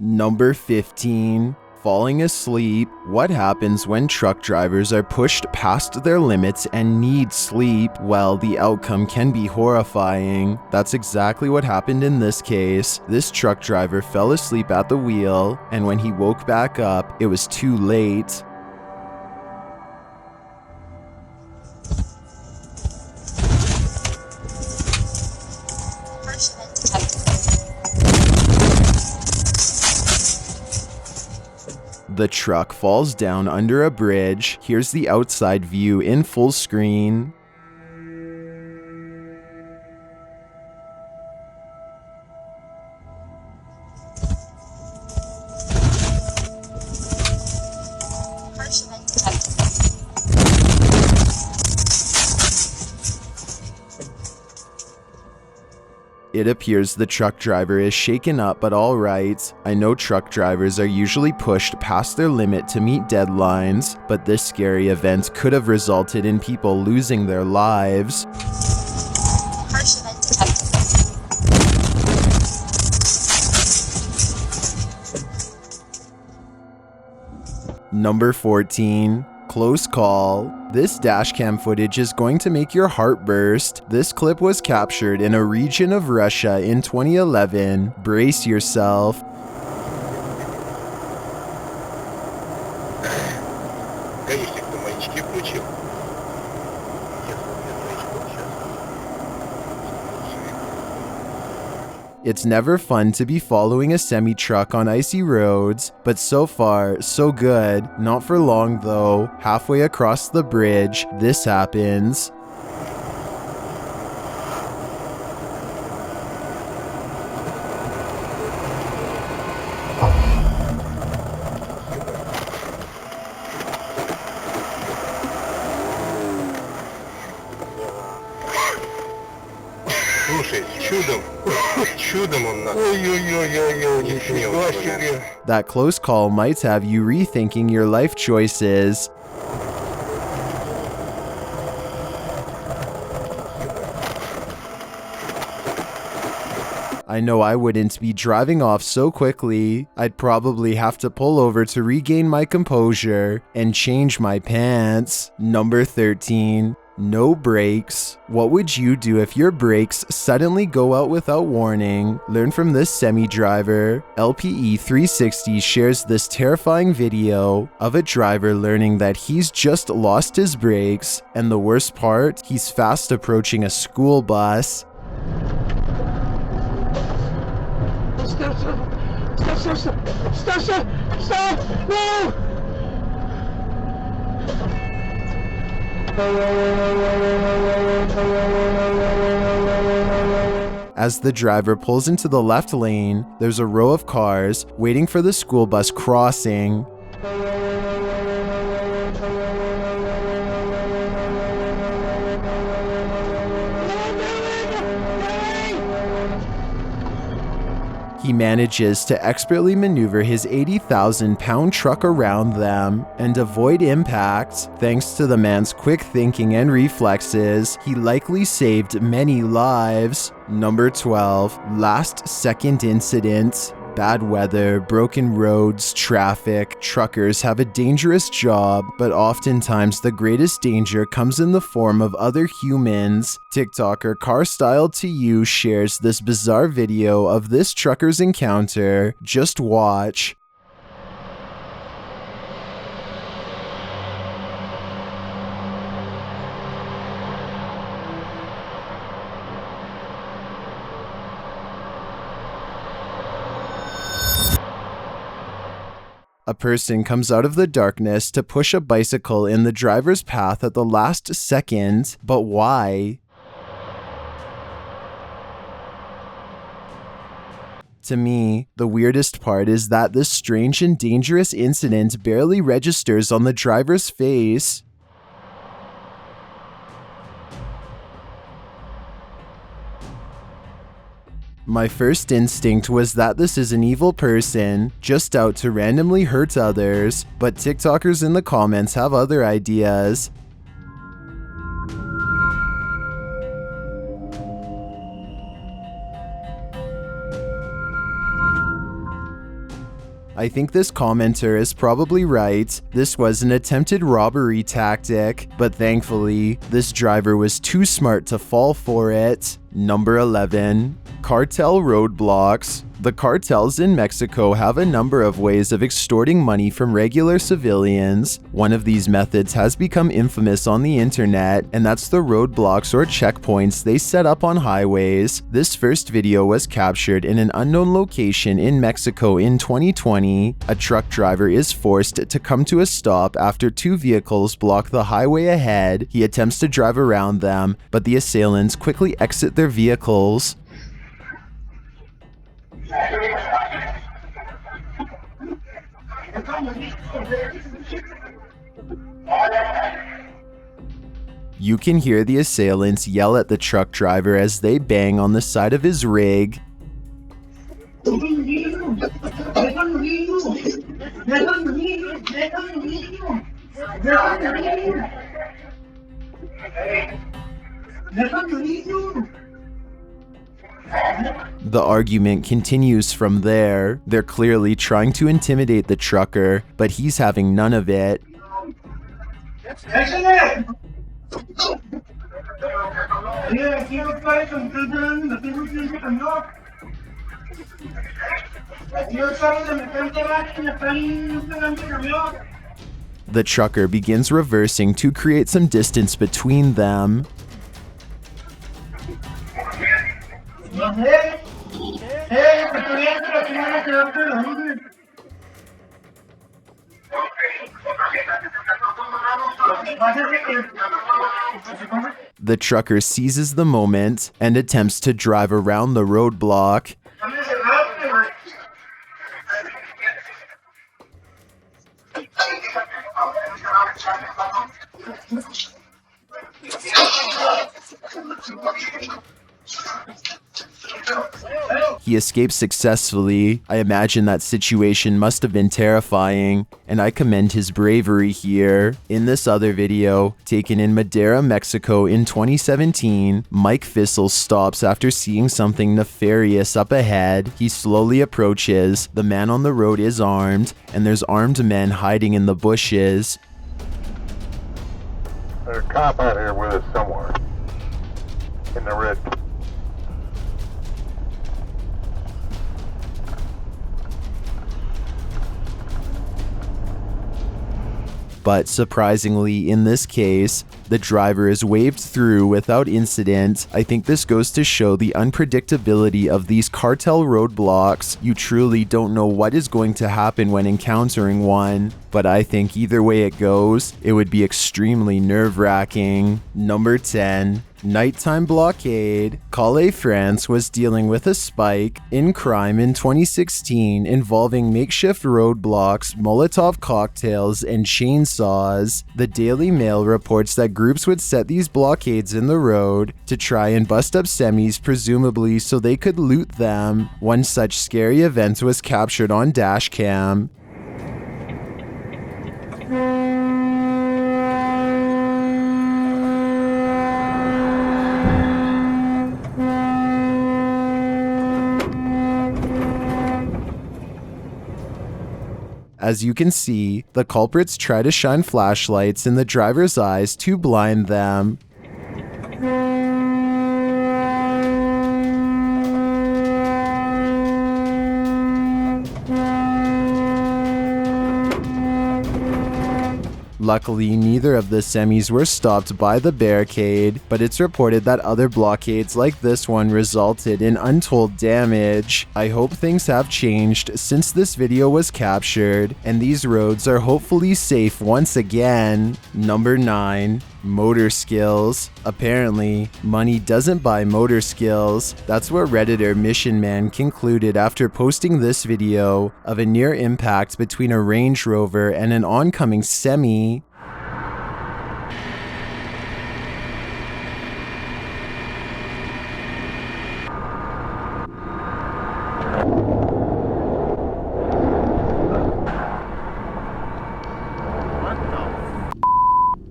Number 15. Falling asleep. What happens when truck drivers are pushed past their limits and need sleep? Well, the outcome can be horrifying. That's exactly what happened in this case. This truck driver fell asleep at the wheel, and when he woke back up, it was too late. The truck falls down under a bridge. Here's the outside view in full screen. It appears the truck driver is shaken up but alright. I know truck drivers are usually pushed past their limit to meet deadlines, but this scary event could have resulted in people losing their lives. Number 14. Close call. This dashcam footage is going to make your heart burst. This clip was captured in a region of Russia in 2011. Brace yourself. It's never fun to be following a semi-truck on icy roads, but so far, so good. Not for long though. Halfway across the bridge, this happens. That close call might have you rethinking your life choices. I know I wouldn't be driving off so quickly. I'd probably have to pull over to regain my composure and change my pants. Number 13. No brakes. What would you do if your brakes suddenly go out without warning? Learn from this semi-driver. LPE 360 shares this terrifying video of a driver learning that he's just lost his brakes, and the worst part, he's fast approaching a school bus. Stop! No! As the driver pulls into the left lane, there's a row of cars waiting for the school bus crossing. He manages to expertly maneuver his 80,000-pound truck around them and avoid impact. Thanks to the man's quick thinking and reflexes, he likely saved many lives. Number 12. Last second incident. Bad weather, broken roads, traffic. Truckers have a dangerous job, but oftentimes the greatest danger comes in the form of other humans. TikToker Car Style to You shares this bizarre video of this trucker's encounter. Just watch. A person comes out of the darkness to push a bicycle in the driver's path at the last second, but why? To me, the weirdest part is that this strange and dangerous incident barely registers on the driver's face. My first instinct was that this is an evil person, just out to randomly hurt others, but TikTokers in the comments have other ideas. I think this commenter is probably right. This was an attempted robbery tactic, but thankfully, this driver was too smart to fall for it. Number 11. Cartel roadblocks. The cartels in Mexico have a number of ways of extorting money from regular civilians. One of these methods has become infamous on the internet, and that's the roadblocks or checkpoints they set up on highways. This first video was captured in an unknown location in Mexico in 2020. A truck driver is forced to come to a stop after two vehicles block the highway ahead. He attempts to drive around them, but the assailants quickly exit their vehicles. You can hear the assailants yell at the truck driver as they bang on the side of his rig. The argument continues from there. They're clearly trying to intimidate the trucker, but he's having none of it. The trucker begins reversing to create some distance between them. The trucker seizes the moment and attempts to drive around the roadblock. He escapes successfully. I imagine that situation must have been terrifying, and I commend his bravery here. In this other video, taken in Madera, Mexico in 2017, Mike Fissel stops after seeing something nefarious up ahead. He slowly approaches. The man on the road is armed, and there's armed men hiding in the bushes. There's a cop out here with us somewhere. In the red. But surprisingly, in this case, the driver is waved through without incident. I think this goes to show the unpredictability of these cartel roadblocks. You truly don't know what is going to happen when encountering one. But I think either way it goes, it would be extremely nerve-wracking. Number 10. Nighttime blockade. Calais, France was dealing with a spike in crime in 2016 involving makeshift roadblocks, Molotov cocktails, and chainsaws. The Daily Mail reports that groups would set these blockades in the road to try and bust up semis, presumably so they could loot them. One such scary event was captured on Dashcam. As you can see, the culprits try to shine flashlights in the driver's eyes to blind them. Luckily, neither of the semis were stopped by the barricade, but it's reported that other blockades like this one resulted in untold damage. I hope things have changed since this video was captured, and these roads are hopefully safe once again. Number 9. Motor skills. Apparently, money doesn't buy motor skills. That's what Redditor Mission Man concluded after posting this video of a near impact between a Range Rover and an oncoming semi.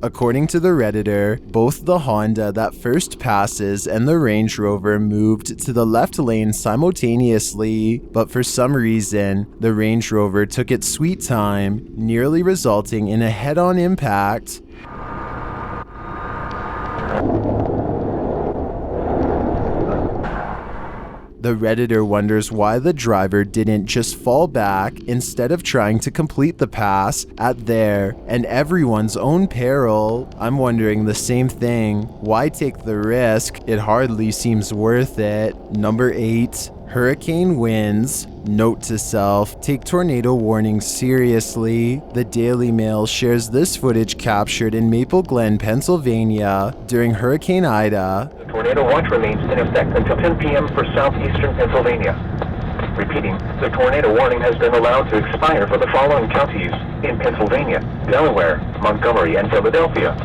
According to the Redditor, both the Honda that first passes and the Range Rover moved to the left lane simultaneously, but for some reason, the Range Rover took its sweet time, nearly resulting in a head-on impact. The Redditor wonders why the driver didn't just fall back instead of trying to complete the pass at their and everyone's own peril. I'm wondering the same thing. Why take the risk? It hardly seems worth it. Number 8. Hurricane winds. Note to self, take tornado warnings seriously. The Daily Mail shares this footage captured in Maple Glen, Pennsylvania during Hurricane Ida. The tornado watch remains in effect until 10 p.m. for southeastern Pennsylvania. Repeating, the tornado warning has been allowed to expire for the following counties in Pennsylvania, Delaware, Montgomery, and Philadelphia.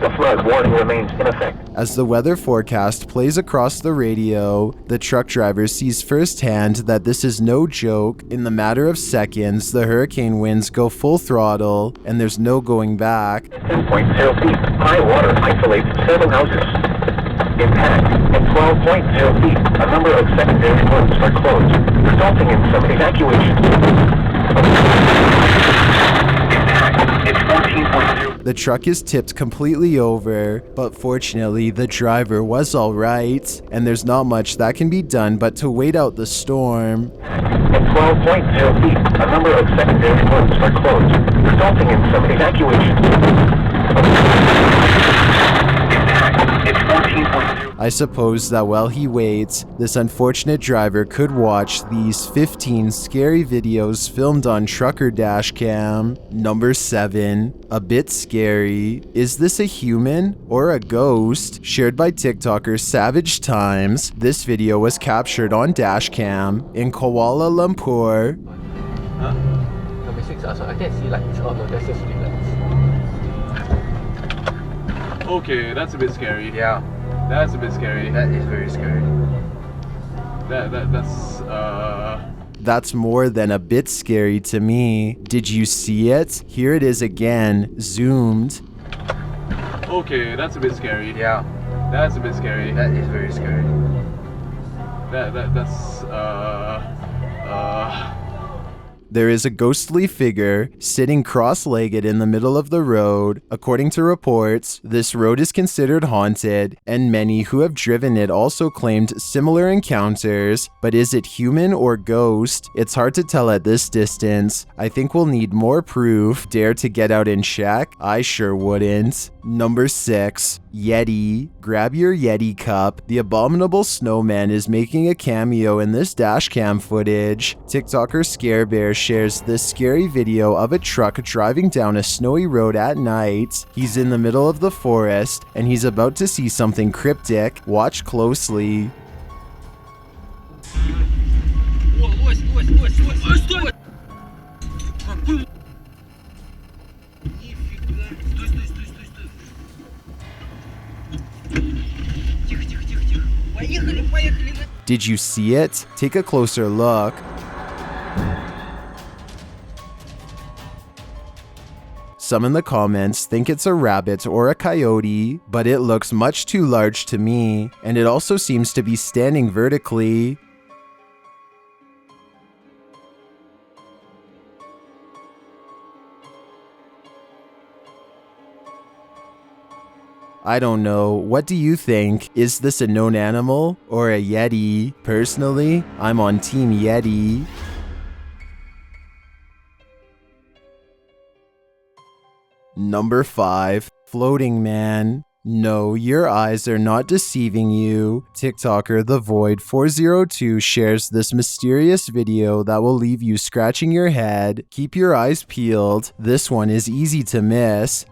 The flood warning remains in effect. As the weather forecast plays across the radio, the truck driver sees firsthand that this is no joke. In the matter of seconds, the hurricane winds go full throttle, and there's no going back. 10.0 feet, high water isolates 7 houses. Impact at 12.0 feet, a number of secondary roads are closed, resulting in some evacuation. Impact at 14.0. The truck is tipped completely over, but fortunately the driver was alright, and there's not much that can be done but to wait out the storm. At 12.0 feet, a number of secondary roads are closed, resulting in some evacuation. It's 14.0. I suppose that while he waits, this unfortunate driver could watch these 15 scary videos filmed on trucker dashcam. Number 7. A bit scary. Is this a human or a ghost? Shared by TikToker Savage Times, this video was captured on dashcam in Kuala Lumpur. Number 6, so I can see like it's all that's just streetlights. Okay, that's a bit scary. Yeah, That's a bit scary. that is very scary. That's more than a bit scary to me. Did you see it? Here it is again, zoomed. Okay, that's a bit scary. Yeah, That's a bit scary. that is very scary. There is a ghostly figure sitting cross-legged in the middle of the road. According to reports, this road is considered haunted, and many who have driven it also claimed similar encounters. But is it human or ghost? It's hard to tell at this distance. I think we'll need more proof. Dare to get out and check? I sure wouldn't. Number 6. Yeti. Grab your Yeti cup. The abominable snowman is making a cameo in this dashcam footage. TikToker Scare Bear shares this scary video of a truck driving down a snowy road at night. He's in the middle of the forest, and he's about to see something cryptic. Watch closely. Did you see it? Take a closer look. Some in the comments think it's a rabbit or a coyote, but it looks much too large to me, and it also seems to be standing vertically. I don't know. What do you think? Is this a known animal or a Yeti? Personally, I'm on Team Yeti. Number 5. Floating Man. No, your eyes are not deceiving you. TikToker The Void 402 shares this mysterious video that will leave you scratching your head. Keep your eyes peeled. This one is easy to miss.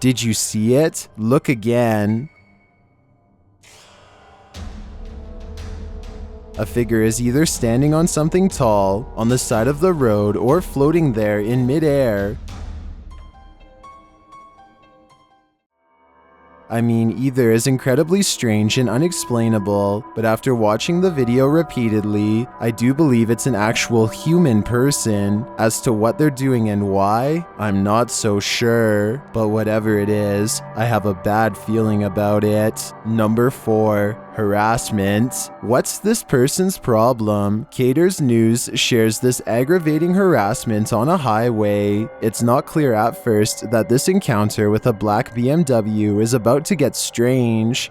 Did you see it? Look again. A figure is either standing on something tall on the side of the road or floating there in midair. I mean, either is incredibly strange and unexplainable, but after watching the video repeatedly, I do believe it's an actual human person. As to what they're doing and why, I'm not so sure, but whatever it is, I have a bad feeling about it. Number 4. Harassment. What's this person's problem? Cater's News shares this aggravating harassment on a highway. It's not clear at first that this encounter with a black BMW is about to get strange.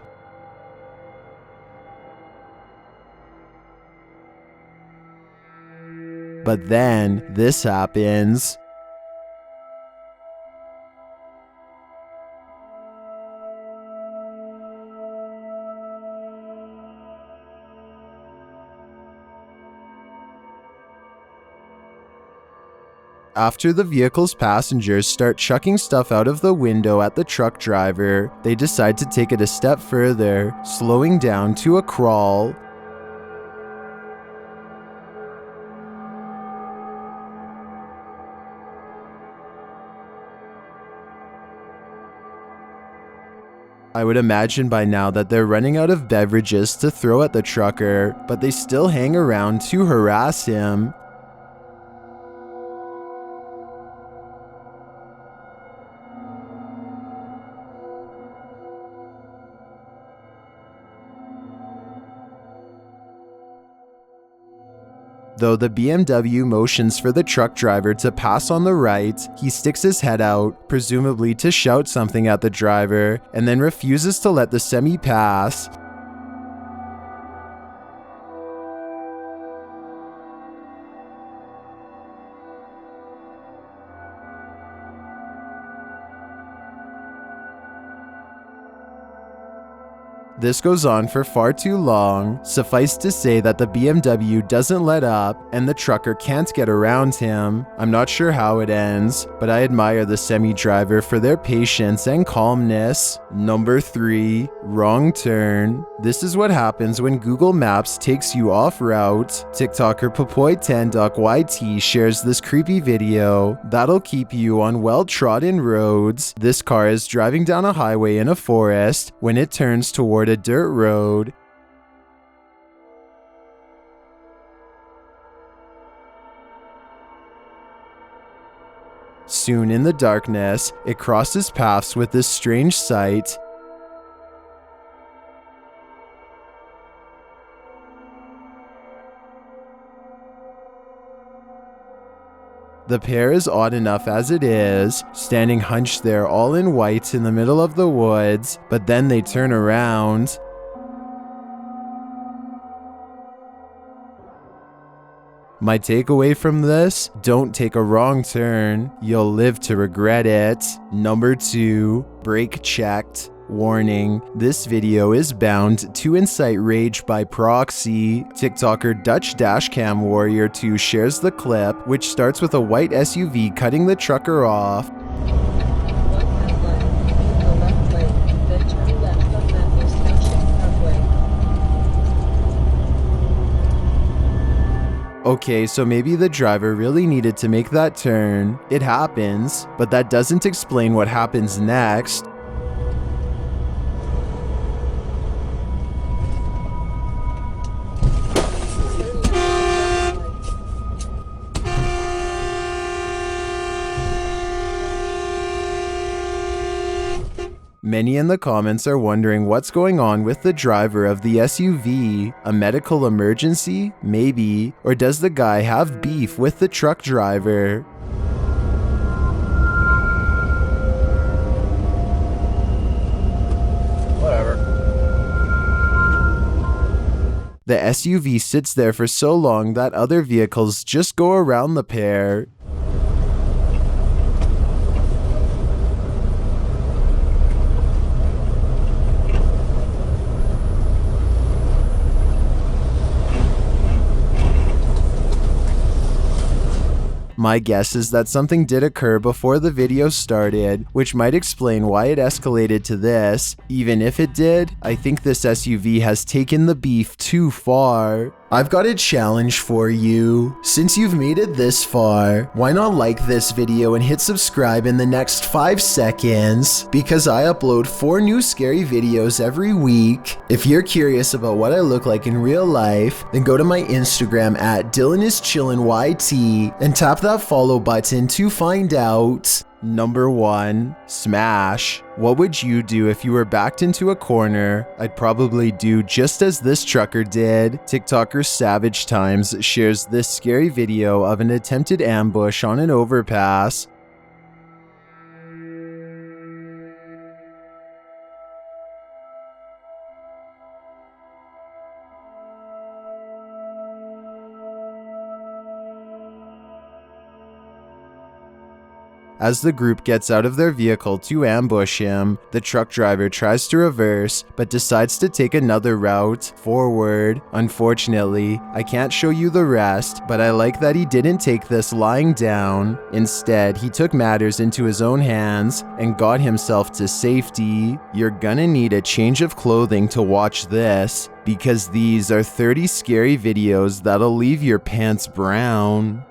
But then, this happens. After the vehicle's passengers start chucking stuff out of the window at the truck driver, they decide to take it a step further, slowing down to a crawl. I would imagine by now that they're running out of beverages to throw at the trucker, but they still hang around to harass him. Though the BMW motions for the truck driver to pass on the right, he sticks his head out, presumably to shout something at the driver, and then refuses to let the semi pass. This goes on for far too long. Suffice to say that the BMW doesn't let up and the trucker can't get around him. I'm not sure how it ends, but I admire the semi-driver for their patience and calmness. Number 3, wrong turn. This is what happens when Google Maps takes you off route. TikToker Papoy10.yt shares this creepy video that'll keep you on well-trodden roads. This car is driving down a highway in a forest when it turns toward a dirt road. Soon in the darkness, it crosses paths with this strange sight. The pair is odd enough as it is, standing hunched there all in white in the middle of the woods, but then they turn around. My takeaway from this: don't take a wrong turn, you'll live to regret it. Number 2, brake checked. Warning, this video is bound to incite rage by proxy. TikToker Dutch Dashcam Warrior 2 shares the clip, which starts with a white SUV cutting the trucker off. Okay, so maybe the driver really needed to make that turn. It happens, but that doesn't explain what happens next. Many in the comments are wondering what's going on with the driver of the SUV. A medical emergency? Maybe. Or does the guy have beef with the truck driver? Whatever. The SUV sits there for so long that other vehicles just go around the pair. My guess is that something did occur before the video started, which might explain why it escalated to this. Even if it did, I think this SUV has taken the beef too far. I've got a challenge for you. Since you've made it this far, why not like this video and hit subscribe in the next 5 seconds? Because I upload 4 new scary videos every week. If you're curious about what I look like in real life, then go to my Instagram at DylanIsChillinYT and tap that follow button to find out. Number 1. Smash. What would you do if you were backed into a corner? I'd probably do just as this trucker did. TikToker Savage Times shares this scary video of an attempted ambush on an overpass. As the group gets out of their vehicle to ambush him, the truck driver tries to reverse, but decides to take another route forward. Unfortunately, I can't show you the rest, but I like that he didn't take this lying down. Instead, he took matters into his own hands and got himself to safety. You're gonna need a change of clothing to watch this, because these are 30 scary videos that'll leave your pants brown.